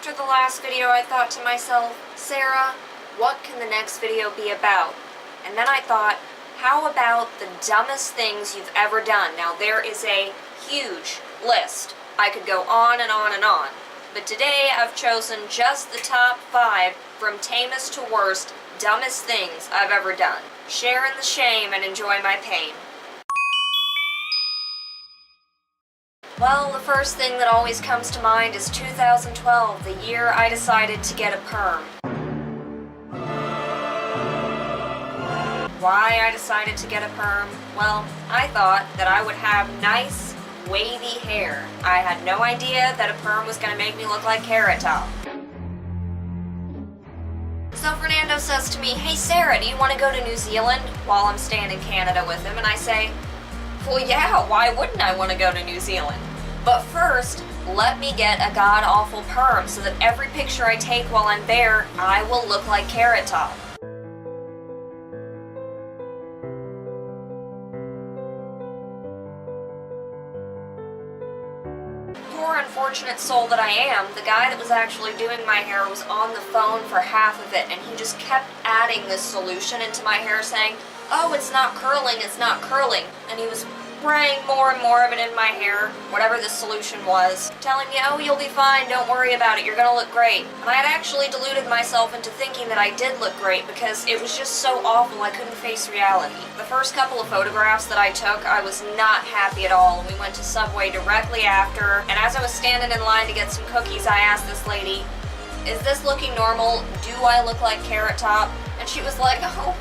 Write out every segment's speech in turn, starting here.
After the last video, I thought to myself, Sarah, what can the next video be about? And then I thought, how about the dumbest things you've ever done? Now, there is a huge list. I could go on and on and on. But today, I've chosen just the top 5 from tamest to worst, dumbest things I've ever done. Share in the shame and enjoy my pain. Well, the first thing that always comes to mind is 2012, the year I decided to get a perm. Why I decided to get a perm? Well, I thought that I would have nice, wavy hair. I had no idea that a perm was going to make me look like Carrot Top. So Fernando says to me, hey Sarah, do you want to go to New Zealand? While I'm staying in Canada with him, and I say, well yeah, why wouldn't I want to go to New Zealand? But first, let me get a god-awful perm so that every picture I take while I'm there, I will look like Carrot Top. Poor unfortunate soul that I am, the guy that was actually doing my hair was on the phone for half of it, and he just kept adding this solution into my hair saying, oh, it's not curling, it's not curling. And he was spraying more and more of it in my hair, whatever this solution was, telling me, oh, you'll be fine, don't worry about it, you're gonna look great. And I had actually deluded myself into thinking that I did look great because it was just so awful I couldn't face reality. The first couple of photographs that I took, I was not happy at all. We went to Subway directly after, and as I was standing in line to get some cookies, I asked this lady, is this looking normal? Do I look like Carrot Top? And she was like, oh,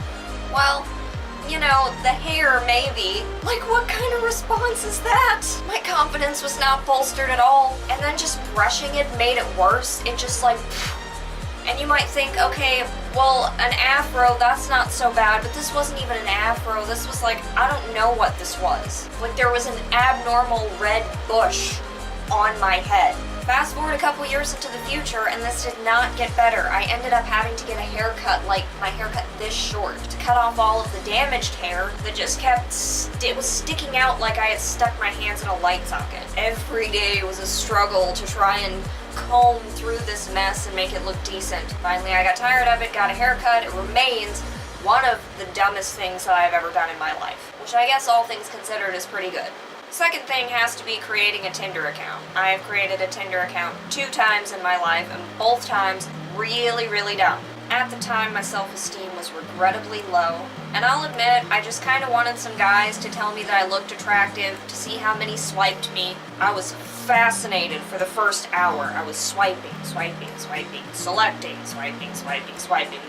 well, you know, the hair, maybe. Like, what kind of response is that? My confidence was not bolstered at all. And then just brushing it made it worse. It just like, and you might think, okay, well, an afro, that's not so bad, but this wasn't even an afro. This was like, I don't know what this was. Like, there was an abnormal red bush on my head. Fast forward a couple years into the future, and this did not get better. I ended up having to get a haircut, like my haircut this short, to cut off all of the damaged hair that just kept, it was sticking out like I had stuck my hands in a light socket. Every day was a struggle to try and comb through this mess and make it look decent. Finally, I got tired of it, got a haircut. It remains one of the dumbest things that I've ever done in my life, which I guess all things considered is pretty good. Second thing has to be creating a Tinder account. I have created a Tinder account 2 times in my life, and both times really, really dumb. At the time, my self-esteem was regrettably low, and I'll admit, I just kind of wanted some guys to tell me that I looked attractive, to see how many swiped me. I was fascinated for the first hour. I was swiping, selecting,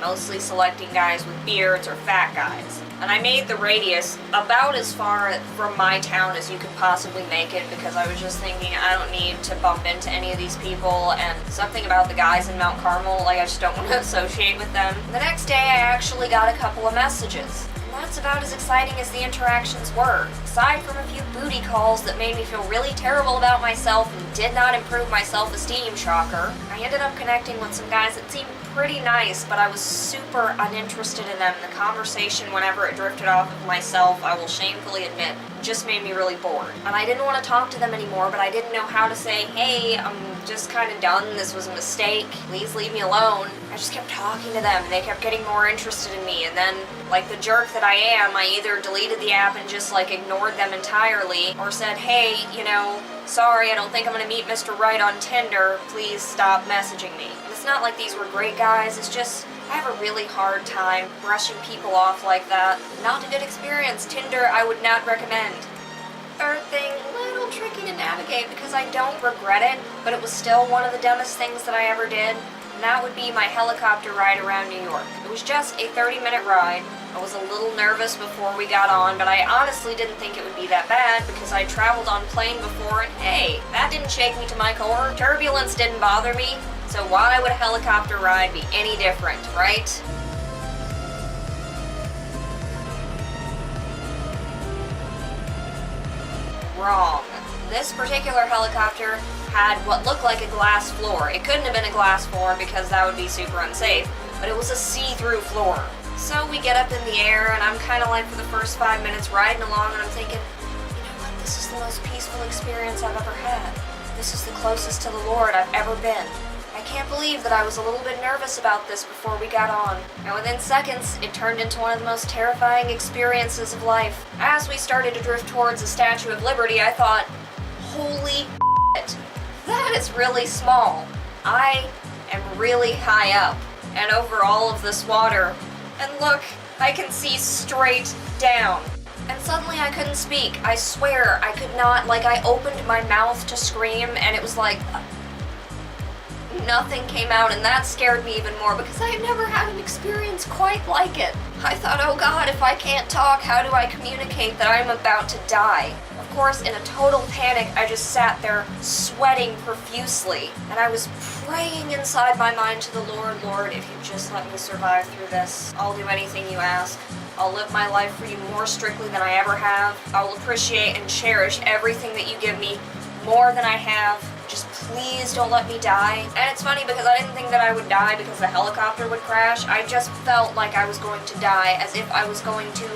mostly selecting guys with beards or fat guys. And I made the radius about as far from my town as you could possibly make it because I was just thinking I don't need to bump into any of these people, and something about the guys in Mount Carmel, like I just don't want to associate with them. The next day I actually got a couple of messages. That's about as exciting as the interactions were. Aside from a few booty calls that made me feel really terrible about myself and did not improve my self-esteem, shocker, I ended up connecting with some guys that seemed pretty nice, but I was super uninterested in them. The conversation, whenever it drifted off of myself, I will shamefully admit, just made me really bored. And I didn't want to talk to them anymore, but I didn't know how to say, hey, I'm just kind of done, this was a mistake, please leave me alone. I just kept talking to them, and they kept getting more interested in me, and then, like the jerk that I am, I either deleted the app and just like ignored them entirely, or said, hey, you know, sorry, I don't think I'm gonna meet Mr. Right on Tinder, please stop messaging me. And it's not like these were great guys, it's just, I have a really hard time brushing people off like that. Not a good experience. Tinder, I would not recommend. Third thing, a little tricky to navigate because I don't regret it, but it was still one of the dumbest things that I ever did, and that would be my helicopter ride around New York. It was just a 30-minute ride. I was a little nervous before we got on, but I honestly didn't think it would be that bad because I traveled on plane before, and hey, that didn't shake me to my core. Turbulence didn't bother me, so why would a helicopter ride be any different, right? Wrong. This particular helicopter had what looked like a glass floor. It couldn't have been a glass floor because that would be super unsafe, but it was a see-through floor. So we get up in the air, and I'm kind of like for the first 5 minutes riding along, and I'm thinking, you know what, this is the most peaceful experience I've ever had. This is the closest to the Lord I've ever been. I I can't believe that I was a little bit nervous about this before we got on. And within seconds, it turned into one of the most terrifying experiences of life. As we started to drift towards the Statue of Liberty, I thought, holy shit, that is really small. I am really high up and over all of this water. And look, I can see straight down. And suddenly I couldn't speak. I swear I could not, like I opened my mouth to scream and it was like nothing came out, and that scared me even more because I had never had an experience quite like it. I thought, oh God, if I can't talk, how do I communicate that I'm about to die? Of course, in a total panic, I just sat there sweating profusely, and I was praying inside my mind to the Lord, Lord, if you just let me survive through this, I'll do anything you ask. I'll live my life for you more strictly than I ever have. I will appreciate and cherish everything that you give me more than I have. Just please don't let me die. And it's funny because I didn't think that I would die because the helicopter would crash. I just felt like I was going to die, as if I was going to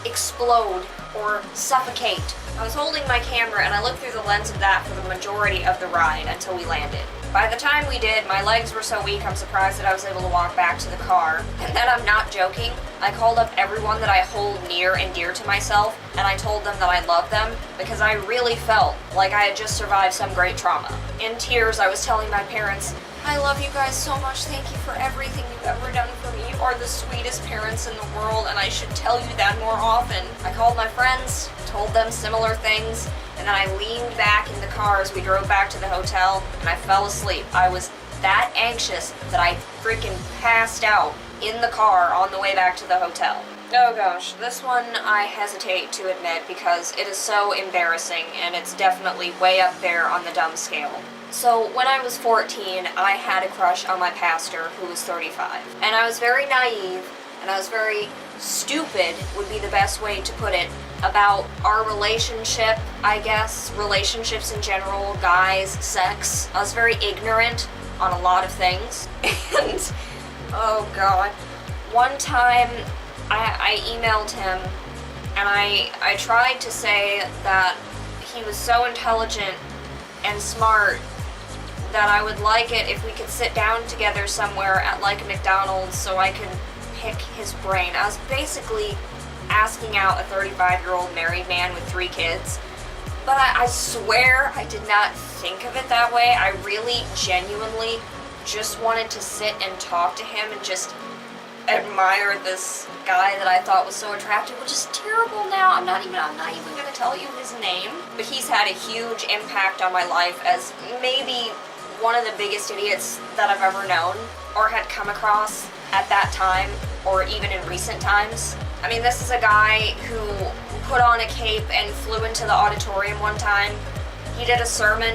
explode or suffocate. I was holding my camera and I looked through the lens of that for the majority of the ride until we landed. By the time we did, my legs were so weak I'm surprised that I was able to walk back to the car. And then I'm not joking, I called up everyone that I hold near and dear to myself, and I told them that I love them because I really felt like I had just survived some great trauma. In tears, I was telling my parents, I love you guys so much, thank you for everything you've ever done for me. You are the sweetest parents in the world, and I should tell you that more often. I called my friends, told them similar things, and then I leaned back in the car as we drove back to the hotel, and I fell asleep. I was that anxious that I freaking passed out in the car on the way back to the hotel. Oh gosh, this one I hesitate to admit because it is so embarrassing, and it's definitely way up there on the dumb scale. So when I was 14, I had a crush on my pastor who was 35. And I was very naive, and I was very stupid, would be the best way to put it, about our relationship, I guess, relationships in general, guys, sex. I was very ignorant on a lot of things. And, oh God, one time I emailed him, and I tried to say that he was so intelligent and smart that I would like it if we could sit down together somewhere at like a McDonald's so I could pick his brain. I was basically asking out a 35-year-old married man with 3 kids, but I swear I did not think of it that way. I really genuinely just wanted to sit and talk to him and just admire this guy that I thought was so attractive, which is terrible now. I'm not even gonna tell you his name, but he's had a huge impact on my life as maybe one of the biggest idiots that I've ever known or had come across at that time or even in recent times. I mean, this is a guy who put on a cape and flew into the auditorium one time. He did a sermon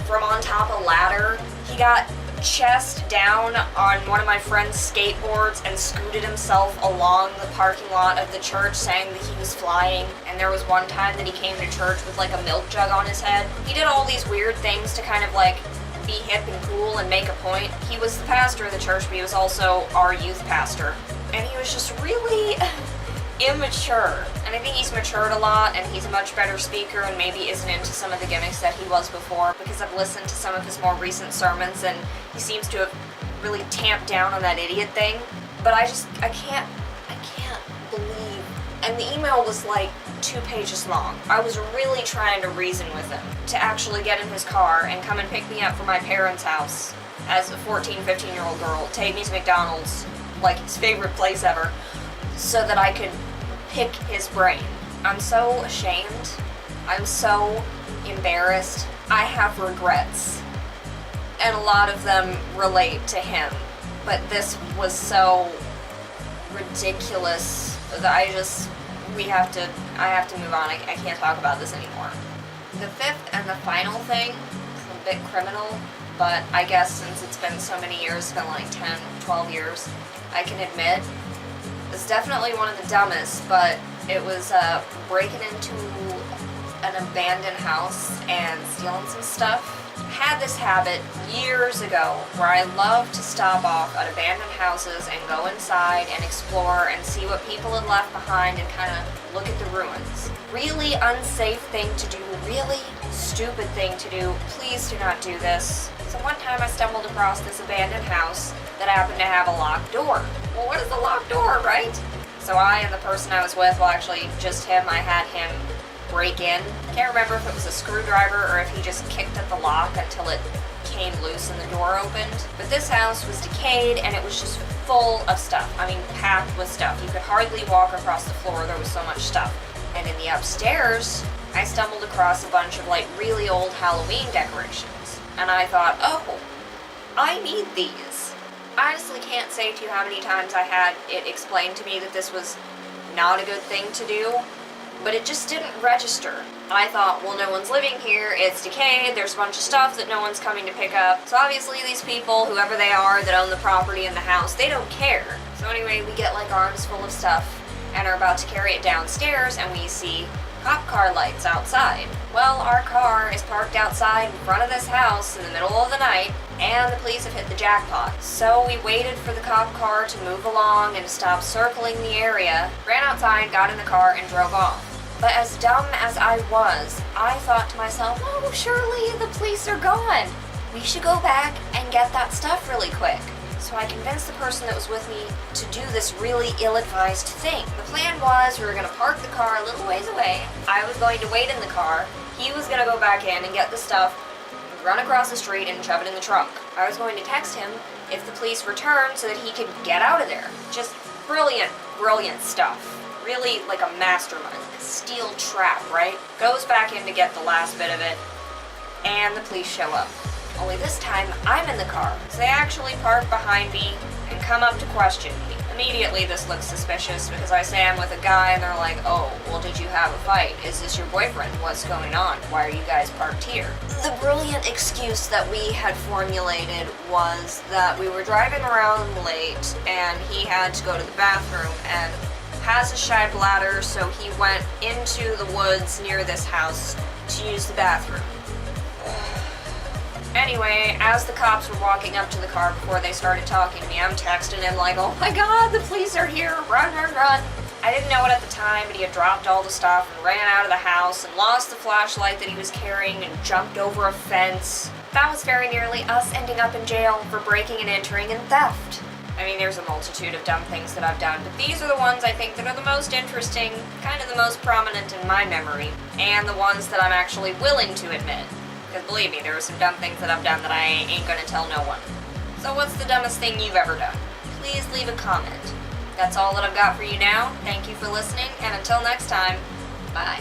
from on top of a ladder. He got chest down on one of my friend's skateboards and scooted himself along the parking lot of the church saying that he was flying. And there was one time that he came to church with like a milk jug on his head. He did all these weird things to kind of like be hip and cool and make a point. He was the pastor of the church, but he was also our youth pastor. And he was just really immature. And I think he's matured a lot, and he's a much better speaker and maybe isn't into some of the gimmicks that he was before, because I've listened to some of his more recent sermons and he seems to have really tamped down on that idiot thing. But I can't believe. And the email was like 2 pages long. I was really trying to reason with him to actually get in his car and come and pick me up from my parents' house as a 14, 15-year-old girl, take me to McDonald's, like his favorite place ever, so that I could pick his brain. I'm so ashamed. I'm so embarrassed. I have regrets. And a lot of them relate to him. But this was so ridiculous that I have to move on. I can't talk about this anymore. The 5th and the final thing is a bit criminal, but I guess since it's been so many years, it's been like 10, 12 years, I can admit it's definitely one of the dumbest, but it was breaking into an abandoned house and stealing some stuff. Had this habit years ago where I love to stop off at abandoned houses and go inside and explore and see what people had left behind and kind of look at the ruins. Really unsafe thing to do, really stupid thing to do. Please do not do this. So one time I stumbled across this abandoned house that happened to have a locked door. Well, what is a locked door, right? So I and the person I was with, well, actually just him, I had him break in. I can't remember if it was a screwdriver or if he just kicked at the lock until it came loose and the door opened. But this house was decayed and it was just full of stuff. I mean, packed with stuff. You could hardly walk across the floor, there was so much stuff. And in the upstairs, I stumbled across a bunch of like really old Halloween decorations. And I thought, oh, I need these. I honestly can't say to you how many times I had it explained to me that this was not a good thing to do, but it just didn't register. I thought, well, no one's living here, it's decayed, there's a bunch of stuff that no one's coming to pick up. So obviously these people, whoever they are that own the property and the house, they don't care. So anyway, we get like arms full of stuff and are about to carry it downstairs and we see cop car lights outside. Well, our car is parked outside in front of this house in the middle of the night and the police have hit the jackpot. So we waited for the cop car to move along and stop circling the area, ran outside, got in the car, and drove off. But as dumb as I was, I thought to myself, oh, surely the police are gone. We should go back and get that stuff really quick. So I convinced the person that was with me to do this really ill-advised thing. The plan was we were going to park the car a little ways away. I was going to wait in the car. He was going to go back in and get the stuff, run across the street and shove it in the trunk. I was going to text him if the police returned so that he could get out of there. Just brilliant, brilliant stuff. Really like a mastermind. Steel trap, right? Goes back in to get the last bit of it, and the police show up. Only this time, I'm in the car, so they actually park behind me and come up to question me. Immediately, this looks suspicious because I say I'm with a guy, and they're like, oh, well, did you have a fight? Is this your boyfriend? What's going on? Why are you guys parked here? The brilliant excuse that we had formulated was that we were driving around late, and he had to go to the bathroom, and has a shy bladder, so he went into the woods near this house to use the bathroom. Anyway, as the cops were walking up to the car before they started talking to me, I'm texting him like, oh my god, the police are here, run, run, run. I didn't know it at the time, but he had dropped all the stuff and ran out of the house and lost the flashlight that he was carrying and jumped over a fence. That was very nearly us ending up in jail for breaking and entering and theft. I mean, there's a multitude of dumb things that I've done, but these are the ones I think that are the most interesting, kind of the most prominent in my memory, and the ones that I'm actually willing to admit. Because believe me, there are some dumb things that I've done that I ain't gonna tell no one. So what's the dumbest thing you've ever done? Please leave a comment. That's all that I've got for you now. Thank you for listening, and until next time, bye.